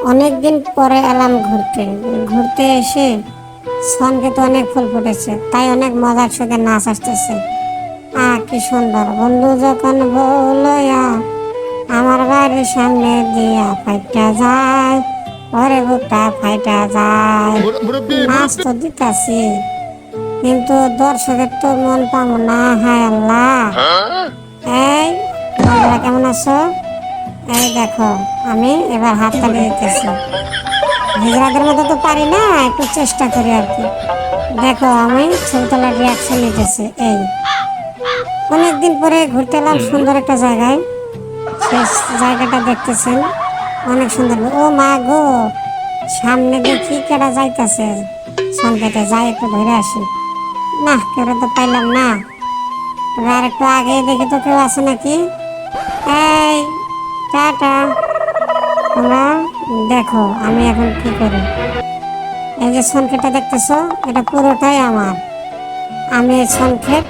অনেকদিন পরে এলাম ঘুরতে ঘুরতে এসে সনকে তো অনেক ফুল ফুটেছে, তাই অনেক মজার সাথে নাচ আসতেছে। কি সুন্দর! বন্ধু যখন বলয়া আমার বাড়ির সামনে দিয়া ফাইটা যায়, ওরে বুকটা ফাইটা যায়। নাচ তো দিতাছি, কিন্তু দর্শকের তো মন পাবো না। হায় আল্লাহ! এই বন্ধুরা, কেমন আছো? এই দেখো, আমি এবার হাত তালি দিতেছি। হিজড়াদের মতো তো পারি না, একটু চেষ্টা করি আর কি। দেখো, আমি ছবি তোলার রিয়াকশন নিতেছি। এই অনেকদিন পরে ঘুরতে এলাম সুন্দর একটা জায়গায়। সেই জায়গাটা দেখতেছেন, অনেক সুন্দর। ও মা গো, সামনে দেখি কেডা যাইতেছে। সন্ধ্যাতে যাই, একটু ধরে আসি। না, কেউ তো পাইলাম না। আর একটু আগে দেখি তো কেউ আছে নাকি। এই টাটা। তোমরা দেখো আমি এখন কি করি। এই যে সংক্ষেপটা দেখতেছো, এটা পুরোটাই আমার। আমি এই সংক্ষেপ